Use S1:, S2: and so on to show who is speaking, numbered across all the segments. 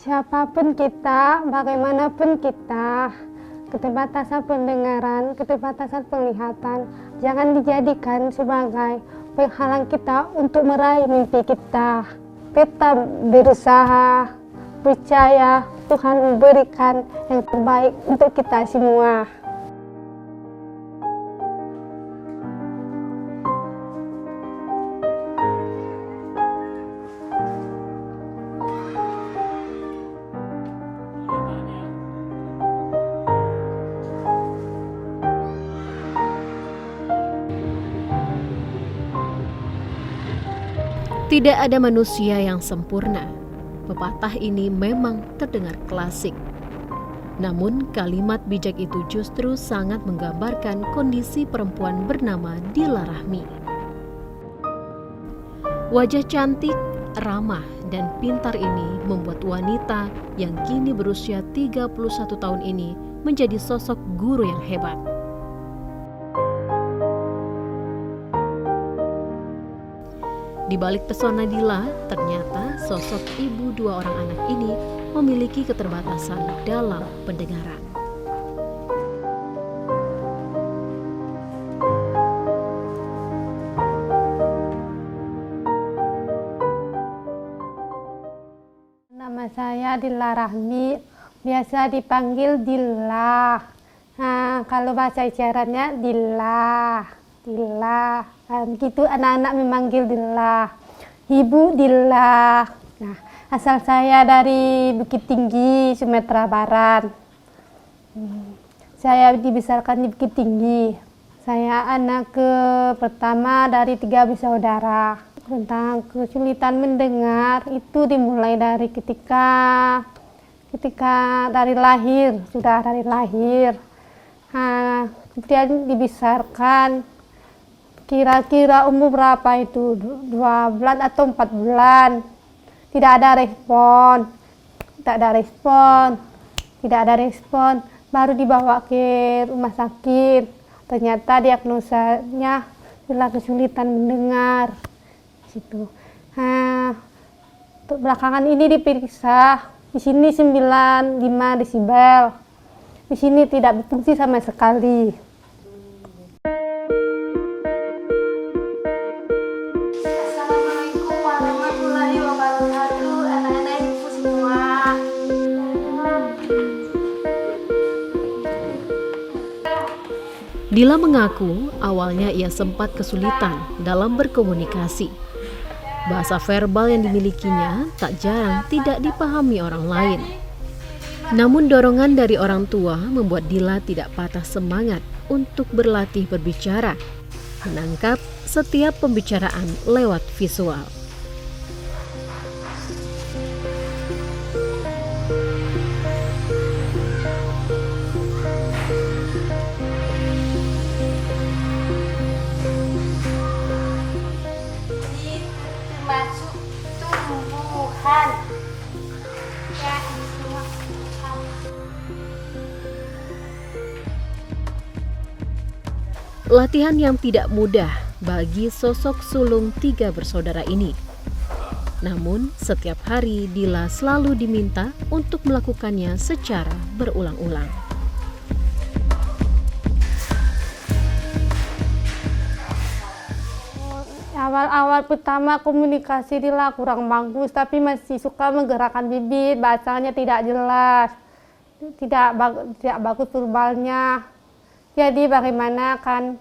S1: Siapapun kita, bagaimanapun kita, keterbatasan pendengaran, keterbatasan penglihatan, jangan dijadikan sebagai penghalang kita untuk meraih mimpi kita. Tetap berusaha, percaya Tuhan memberikan yang terbaik untuk kita semua.
S2: Tidak ada manusia yang sempurna. Pepatah ini memang terdengar klasik. Namun kalimat bijak itu justru sangat menggambarkan kondisi perempuan bernama Dila Rahmi. Wajah cantik, ramah, dan pintar ini membuat wanita yang kini berusia 31 tahun ini menjadi sosok guru yang hebat. Di balik pesona Dila, ternyata sosok ibu dua orang anak ini memiliki keterbatasan dalam pendengaran.
S1: Nama saya Dila Rahmi, biasa dipanggil Dila. Nah, kalau bahasa isyaratnya Dila. Begitu anak-anak memanggil Dila. Ibu Dila. Nah, asal saya dari Bukit Tinggi, Sumatera Barat. Saya dibesarkan di Bukit Tinggi. Saya anak pertama dari 3 bersaudara. Tentang kesulitan mendengar itu dimulai dari ketika dari lahir, sudah dari lahir. Nah, kemudian dibesarkan. Kira-kira umur berapa itu? 2 bulan atau 4 bulan. Tidak ada respon. Baru dibawa ke rumah sakit. Ternyata diagnosanya adalah kesulitan mendengar. Situ. Nah, belakangan ini diperiksa. Di sini 95 desibel. Di sini tidak berfungsi sama sekali.
S2: Dila mengaku awalnya ia sempat kesulitan dalam berkomunikasi. Bahasa verbal yang dimilikinya tak jarang tidak dipahami orang lain. Namun dorongan dari orang tua membuat Dila tidak patah semangat untuk berlatih berbicara, menangkap setiap pembicaraan lewat visual. Latihan yang tidak mudah bagi sosok sulung 3 bersaudara ini. Namun, setiap hari Dila selalu diminta untuk melakukannya secara berulang-ulang.
S1: Awal-awal pertama komunikasi Dila kurang bagus, tapi masih suka menggerakkan bibir, bahasanya tidak jelas, tidak bagus verbalnya. Jadi bagaimana kan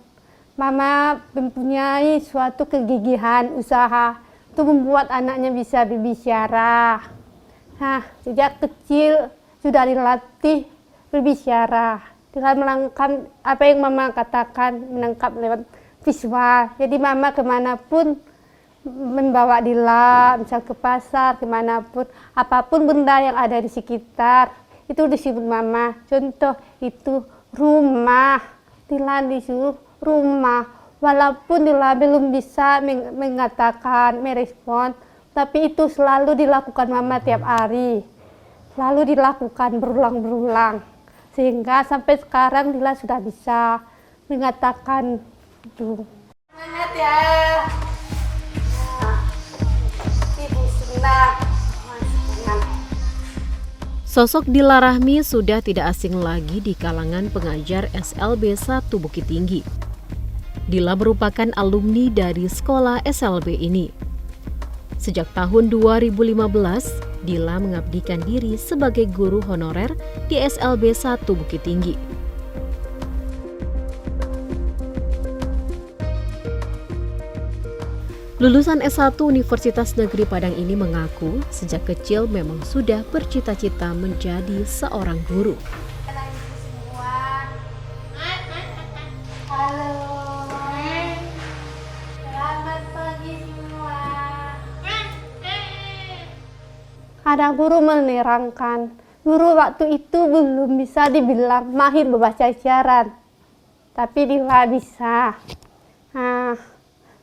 S1: Mama mempunyai suatu kegigihan usaha untuk membuat anaknya bisa berbicara. Nah, sejak kecil sudah dilatih berbicara. Dengan menangkap apa yang Mama katakan, menangkap lewat visual. Jadi Mama kemanapun membawa Dila, misal ke pasar, kemanapun, apapun benda yang ada di sekitar, itu disebut Mama. Contoh itu rumah, Dila disuruh rumah, walaupun Dila belum bisa mengatakan, merespon, tapi itu selalu dilakukan Mama tiap hari, selalu dilakukan berulang-berulang, sehingga sampai sekarang Dila sudah bisa mengatakan itu. Semangat ya. Nah, Ibu senang.
S2: Sosok Dila Rahmi sudah tidak asing lagi di kalangan pengajar SLB 1 Bukit Tinggi. Dila merupakan alumni dari sekolah SLB ini. Sejak tahun 2015, Dila mengabdikan diri sebagai guru honorer di SLB 1 Bukit Tinggi. Lulusan S1 Universitas Negeri Padang ini mengaku sejak kecil memang sudah bercita-cita menjadi seorang guru.
S1: Halo, selamat pagi semua. Ada guru menerangkan, guru waktu itu belum bisa dibilang mahir berbahasa isyarat, tapi Dila bisa.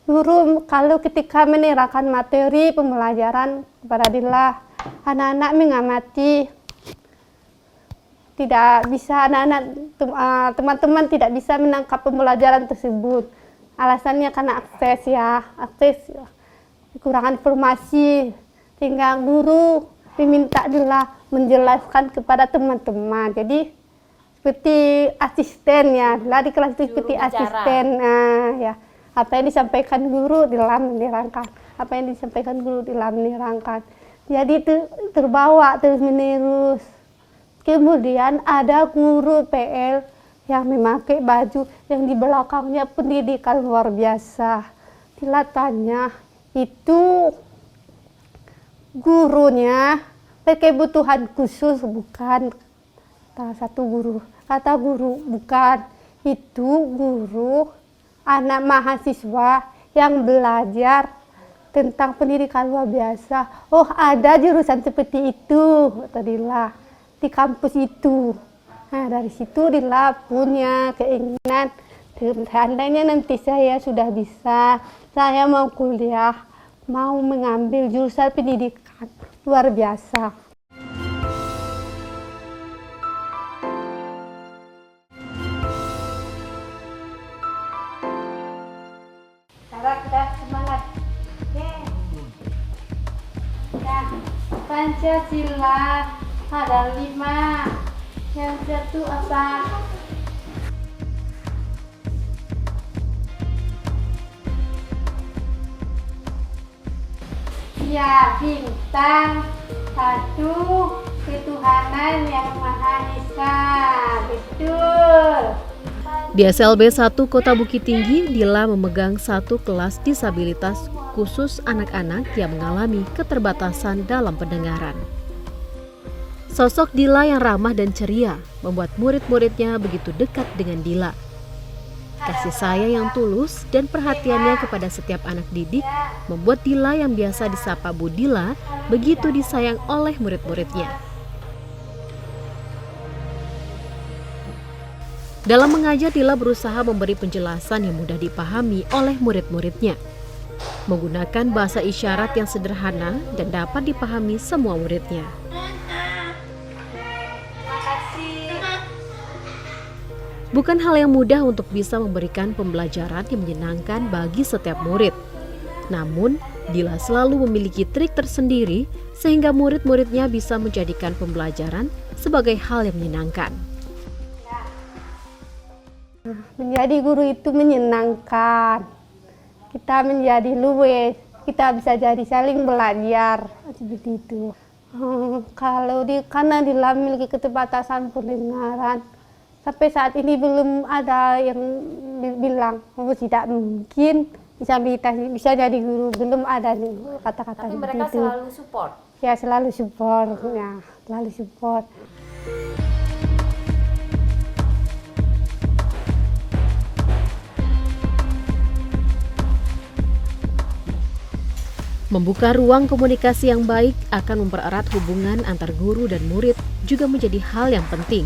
S1: Guru kalau ketika menerangkan materi pembelajaran kepada Dila, anak-anak mengamati. Tidak bisa teman-teman tidak bisa menangkap pembelajaran tersebut. Alasannya karena akses kekurangan informasi, sehingga guru diminta Dila menjelaskan kepada teman-teman. Jadi seperti asisten ya, Dila di kelas itu seperti asisten. Ya. Apa yang disampaikan guru Dila menerangkan, apa yang disampaikan guru Dila menerangkan. Jadi terbawa terus menerus. Kemudian ada guru PL yang memakai baju yang di belakangnya pendidikan luar biasa. Dila tanya, itu gurunya berkebutuhan khusus bukan? Salah satu guru, kata guru bukan, itu guru anak mahasiswa yang belajar tentang pendidikan luar biasa. Oh, ada jurusan seperti itu, kata Dila, di kampus itu. Nah, dari situ Dila punya keinginan, seandainya nanti saya sudah bisa, saya mau kuliah, mau mengambil jurusan pendidikan luar biasa. Semangat. Pancasila ada 5. Yang satu apa? Ya, bintang. 1, ketuhanan yang Maha Esa. Betul.
S2: Di SLB 1 Kota Bukit Tinggi, Dila memegang satu kelas disabilitas khusus anak-anak yang mengalami keterbatasan dalam pendengaran. Sosok Dila yang ramah dan ceria membuat murid-muridnya begitu dekat dengan Dila. Kasih sayang yang tulus dan perhatiannya kepada setiap anak didik membuat Dila yang biasa disapa Bu Dila begitu disayang oleh murid-muridnya. Dalam mengajar, Dila berusaha memberi penjelasan yang mudah dipahami oleh murid-muridnya, menggunakan bahasa isyarat yang sederhana dan dapat dipahami semua muridnya. Bukan hal yang mudah untuk bisa memberikan pembelajaran yang menyenangkan bagi setiap murid. Namun, Dila selalu memiliki trik tersendiri sehingga murid-muridnya bisa menjadikan pembelajaran sebagai hal yang menyenangkan.
S1: Menjadi guru itu menyenangkan. Kita menjadi luwes, kita bisa jadi saling belajar seperti itu. Karena Dila memiliki keterbatasan pendengaran, sampai saat ini belum ada yang bilang tidak mungkin bisa jadi guru, belum ada kata-kata
S3: Tapi
S1: seperti
S3: mereka
S1: itu.
S3: selalu support.
S1: Ya, selalu support, ya, selalu support.
S2: Membuka ruang komunikasi yang baik akan mempererat hubungan antar guru dan murid juga menjadi hal yang penting.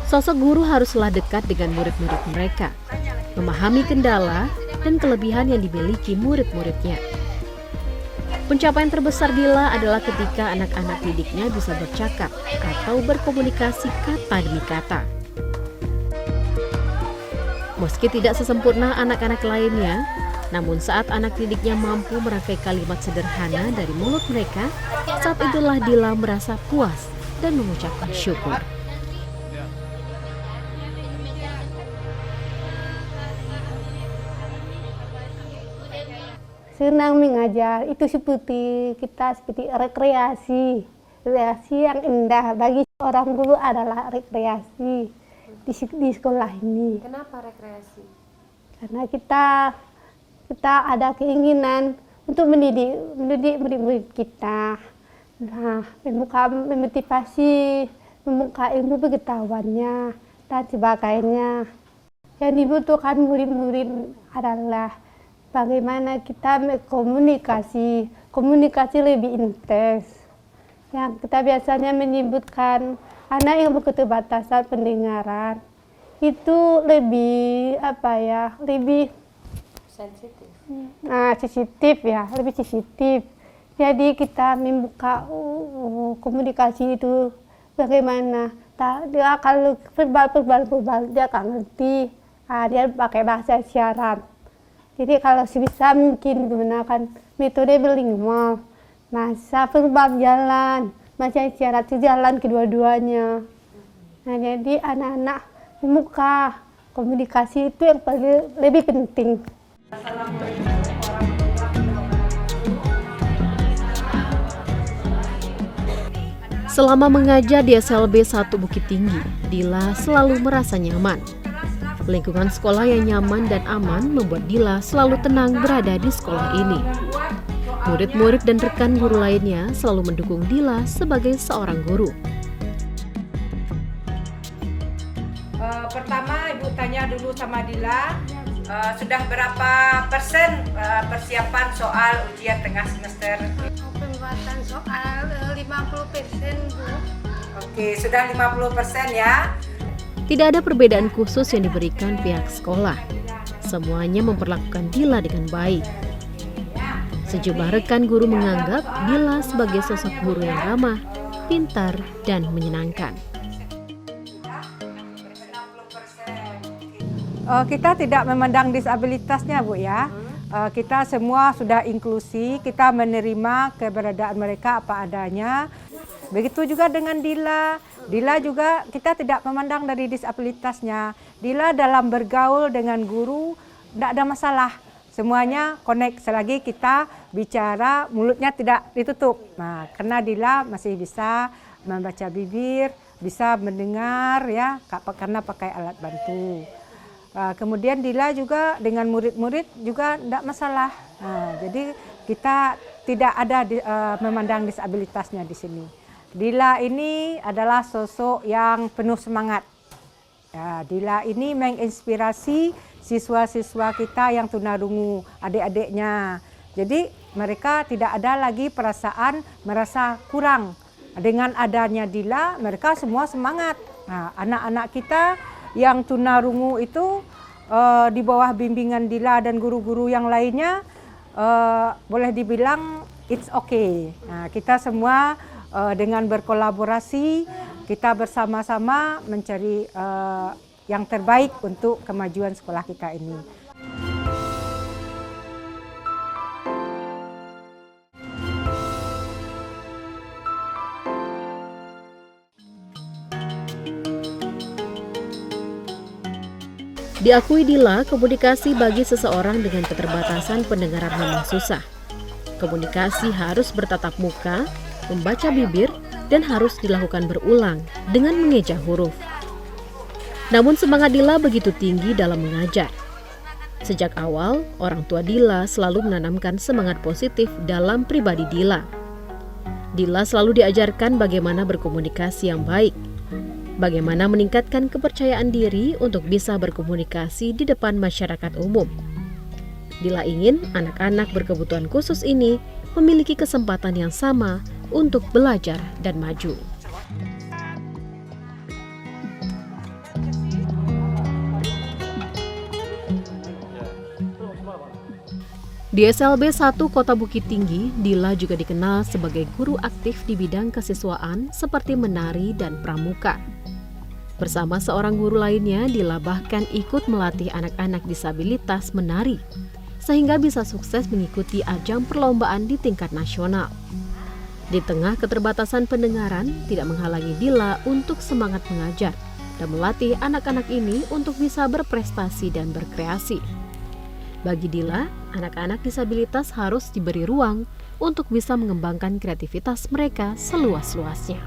S2: Sosok guru haruslah dekat dengan murid-murid mereka, memahami kendala dan kelebihan yang dimiliki murid-muridnya. Pencapaian terbesar Dila adalah ketika anak-anak didiknya bisa bercakap atau berkomunikasi kata demi kata. Meski tidak sesempurna anak-anak lainnya, namun saat anak didiknya mampu merangkai kalimat sederhana dari mulut mereka, saat itulah Dila merasa puas dan mengucapkan syukur.
S1: Senang mengajar, itu seperti rekreasi yang indah bagi orang guru adalah rekreasi di sekolah ini.
S3: Kenapa rekreasi?
S1: Karena kita ada keinginan untuk mendidik murid-murid kita. Nah, memotivasi, membuka ilmu pengetahuannya dan sebagainya. Yang dibutuhkan murid-murid adalah bagaimana kita komunikasi lebih intens. Yang kita biasanya menyebutkan anak yang berketerbatasan pendengaran itu lebih
S3: Sensitif.
S1: lebih sensitif. Jadi kita membuka komunikasi itu bagaimana. Dia kalau verbal dia nggak ngerti. Dia pakai bahasa isyarat. Jadi kalau sebisa mungkin gunakan metode bilingual. Masa verbal jalan, masa isyarat jalan kedua-duanya. Nah, jadi anak-anak membuka komunikasi itu yang paling lebih penting.
S2: Selama mengajar di SLB 1 Bukit Tinggi, Dila selalu merasa nyaman. Lingkungan sekolah yang nyaman dan aman membuat Dila selalu tenang berada di sekolah ini. Murid-murid dan rekan guru lainnya selalu mendukung Dila sebagai seorang guru.
S4: Pertama, Ibu tanya dulu sama Dila, sudah berapa persen persiapan soal ujian tengah semester?
S1: Pembuatan soal 50%, Bu.
S4: Oke, sudah 50% ya.
S2: Tidak ada perbedaan khusus yang diberikan pihak sekolah. Semuanya memperlakukan Dila dengan baik. Sejumlah rekan guru menganggap Dila sebagai sosok guru yang ramah, pintar, dan menyenangkan.
S4: Kita tidak memandang disabilitasnya, Bu ya. Kita semua sudah inklusi, kita menerima keberadaan mereka apa adanya. Begitu juga dengan Dila. Dila juga kita tidak memandang dari disabilitasnya. Dila dalam bergaul dengan guru tidak ada masalah. Semuanya connect selagi kita bicara mulutnya tidak ditutup. Nah, karena Dila masih bisa membaca bibir, bisa mendengar ya karena pakai alat bantu. Kemudian Dila juga dengan murid-murid juga tidak masalah. Jadi kita tidak ada memandang disabilitasnya di sini. Dila ini adalah sosok yang penuh semangat. Dila ini menginspirasi siswa-siswa kita yang tunarungu, adik-adiknya. Jadi mereka tidak ada lagi perasaan merasa kurang. Dengan adanya Dila, mereka semua semangat. Anak-anak kita yang tunarungu itu di bawah bimbingan Dila dan guru-guru yang lainnya, boleh dibilang it's okay. Kita semua dengan berkolaborasi, kita bersama-sama mencari yang terbaik untuk kemajuan sekolah kita ini.
S2: Diakui Dila, komunikasi bagi seseorang dengan keterbatasan pendengaran memang susah. Komunikasi harus bertatap muka, membaca bibir, dan harus dilakukan berulang dengan mengeja huruf. Namun semangat Dila begitu tinggi dalam mengajar. Sejak awal, orang tua Dila selalu menanamkan semangat positif dalam pribadi Dila. Dila selalu diajarkan bagaimana berkomunikasi yang baik, bagaimana meningkatkan kepercayaan diri untuk bisa berkomunikasi di depan masyarakat umum. Dila ingin anak-anak berkebutuhan khusus ini memiliki kesempatan yang sama untuk belajar dan maju. Di SLB 1 Kota Bukit Tinggi, Dila juga dikenal sebagai guru aktif di bidang kesiswaan seperti menari dan pramuka. Bersama seorang guru lainnya, Dila bahkan ikut melatih anak-anak disabilitas menari, sehingga bisa sukses mengikuti ajang perlombaan di tingkat nasional. Di tengah keterbatasan pendengaran, tidak menghalangi Dila untuk semangat mengajar dan melatih anak-anak ini untuk bisa berprestasi dan berkreasi. Bagi Dila, anak-anak disabilitas harus diberi ruang untuk bisa mengembangkan kreativitas mereka seluas-luasnya.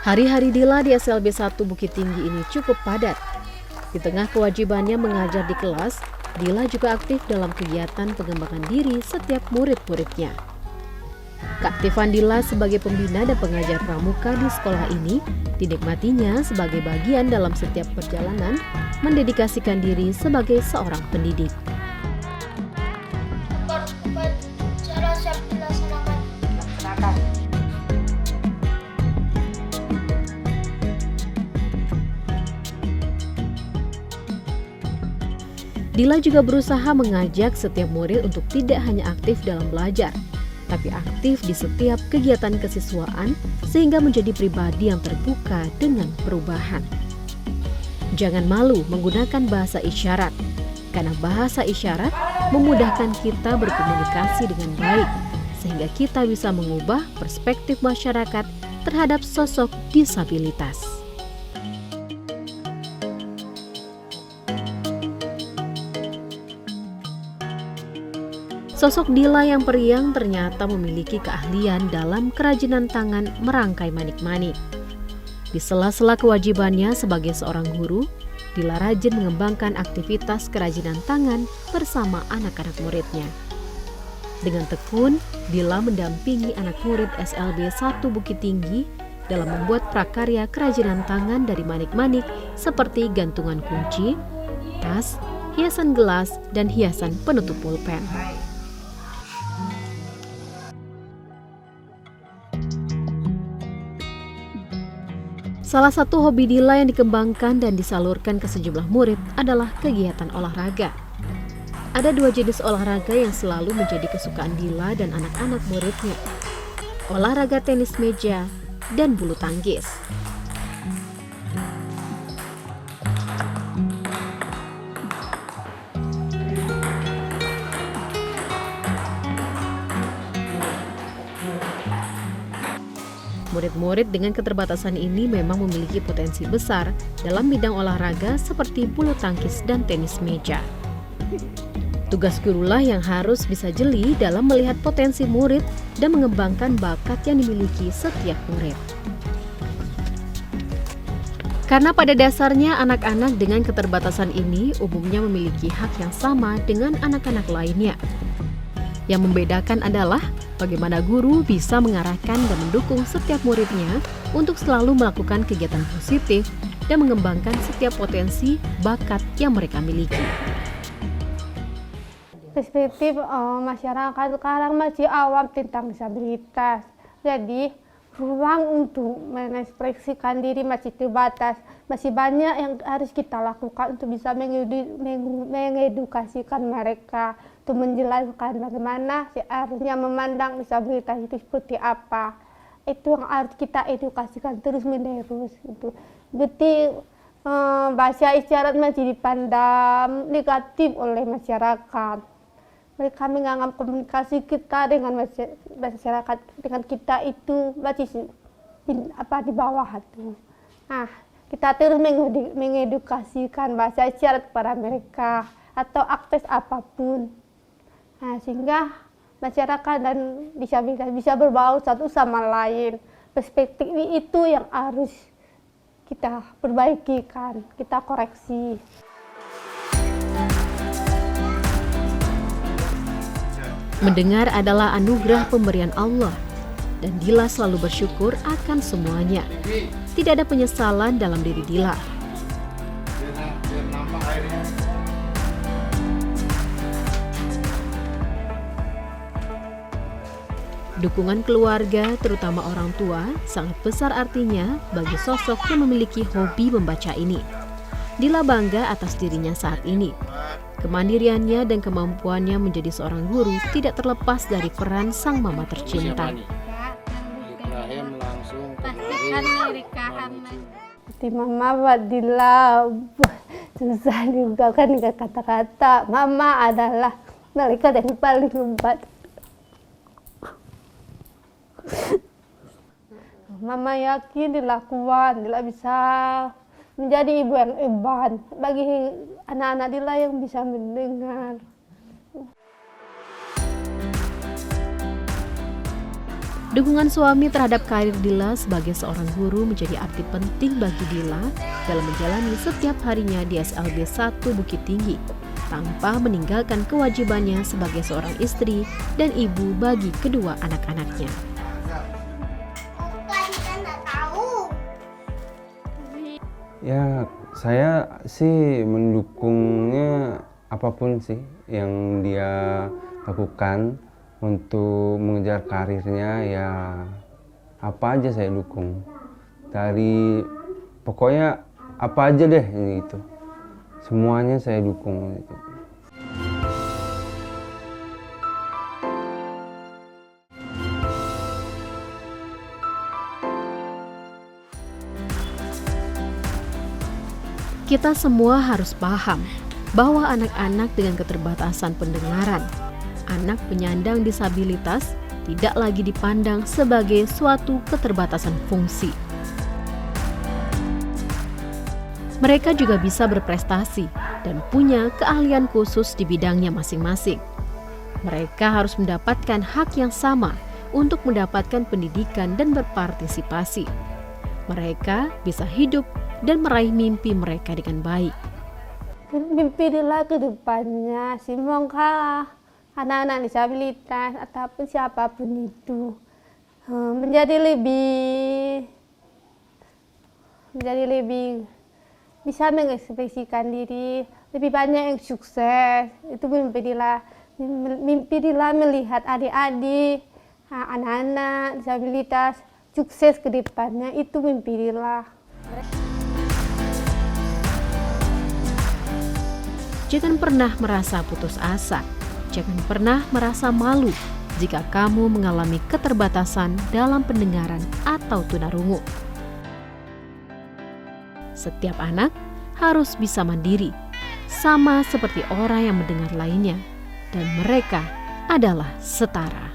S2: Hari-hari Dila di SLB 1 Bukit Tinggi ini cukup padat. Di tengah kewajibannya mengajar di kelas, Dila juga aktif dalam kegiatan pengembangan diri setiap murid-muridnya. Keaktifan Dila sebagai pembina dan pengajar pramuka di sekolah ini dinikmatinya sebagai bagian dalam setiap perjalanan mendedikasikan diri sebagai seorang pendidik.
S3: Cara siap dilaksanakan.
S2: Dila juga berusaha mengajak setiap murid untuk tidak hanya aktif dalam belajar, tapi aktif di setiap kegiatan kesiswaan sehingga menjadi pribadi yang terbuka dengan perubahan. Jangan malu menggunakan bahasa isyarat, karena bahasa isyarat memudahkan kita berkomunikasi dengan baik, sehingga kita bisa mengubah perspektif masyarakat terhadap sosok disabilitas. Sosok Dila yang periang ternyata memiliki keahlian dalam kerajinan tangan merangkai manik-manik. Di sela-sela kewajibannya sebagai seorang guru, Dila rajin mengembangkan aktivitas kerajinan tangan bersama anak-anak muridnya. Dengan tekun, Dila mendampingi anak murid SLB 1 Bukit Tinggi dalam membuat prakarya kerajinan tangan dari manik-manik seperti gantungan kunci, tas, hiasan gelas, dan hiasan penutup pulpen. Salah satu hobi Dila yang dikembangkan dan disalurkan ke sejumlah murid adalah kegiatan olahraga. Ada 2 jenis olahraga yang selalu menjadi kesukaan Dila dan anak-anak muridnya. Olahraga tenis meja dan bulu tangkis. Murid-murid dengan keterbatasan ini memang memiliki potensi besar dalam bidang olahraga seperti bulu tangkis dan tenis meja. Tugas gurulah yang harus bisa jeli dalam melihat potensi murid dan mengembangkan bakat yang dimiliki setiap murid. Karena pada dasarnya anak-anak dengan keterbatasan ini umumnya memiliki hak yang sama dengan anak-anak lainnya. Yang membedakan adalah bagaimana guru bisa mengarahkan dan mendukung setiap muridnya untuk selalu melakukan kegiatan positif dan mengembangkan setiap potensi bakat yang mereka miliki.
S1: Perspektif masyarakat sekarang masih awam tentang disabilitas. Jadi ruang untuk mengekspresikan diri masih terbatas. Masih banyak yang harus kita lakukan untuk bisa mengedukasikan mereka, untuk menjelaskan bagaimana seharusnya memandang disabilitas itu seperti apa. Itu yang harus kita edukasikan terus-menerus. Berarti bahasa isyarat masih dipandang negatif oleh masyarakat. Mereka menganggap komunikasi kita dengan masyarakat, dengan kita itu masih di bawah itu. Nah, kita terus mengedukasikan bahasa isyarat kepada mereka atau akses apapun. Nah, sehingga masyarakat dan disabilitas bisa berbaur satu sama lain. Perspektif itu yang harus kita perbaiki kan, kita koreksi.
S2: Mendengar adalah anugerah pemberian Allah, dan Dila selalu bersyukur akan semuanya. Tidak ada penyesalan dalam diri Dila. Dukungan keluarga, terutama orang tua, sangat besar artinya bagi sosok yang memiliki hobi membaca ini. Dila bangga atas dirinya saat ini. Kemandiriannya dan kemampuannya menjadi seorang guru tidak terlepas dari peran sang mama tercinta.
S5: Ibrahim langsung kemari.
S1: Seperti mama buat Dila susah diungkapkan dengan kata-kata. Mama adalah malaikat yang paling hebat. Mama yakin Dila kuat, Dila bisa menjadi ibu yang hebat bagi anak-anak Dila yang bisa mendengar.
S2: Dukungan suami terhadap karir Dila sebagai seorang guru menjadi arti penting bagi Dila dalam menjalani setiap harinya di SLB 1 Bukit Tinggi, tanpa meninggalkan kewajibannya sebagai seorang istri dan ibu bagi kedua anak-anaknya.
S6: Ya, saya sih mendukungnya apapun sih yang dia lakukan untuk mengejar karirnya, ya apa aja saya dukung. Dari pokoknya apa aja deh gitu. Semuanya saya dukung gitu.
S2: Kita semua harus paham bahwa anak-anak dengan keterbatasan pendengaran, anak penyandang disabilitas, tidak lagi dipandang sebagai suatu keterbatasan fungsi. Mereka juga bisa berprestasi dan punya keahlian khusus di bidangnya masing-masing. Mereka harus mendapatkan hak yang sama untuk mendapatkan pendidikan dan berpartisipasi. Mereka bisa hidup dan meraih mimpi mereka dengan baik.
S1: Mimpi Dila ke depannya, semoga anak-anak disabilitas ataupun siapapun itu menjadi lebih bisa mengekspresikan diri, lebih banyak yang sukses. Itu mimpi Dila. Mimpi Dila melihat adik-adik, anak-anak disabilitas sukses ke depannya, itu mimpi Dila.
S2: Jangan pernah merasa putus asa. Jangan pernah merasa malu jika kamu mengalami keterbatasan dalam pendengaran atau tunarungu. Setiap anak harus bisa mandiri, sama seperti orang yang mendengar lainnya, dan mereka adalah setara.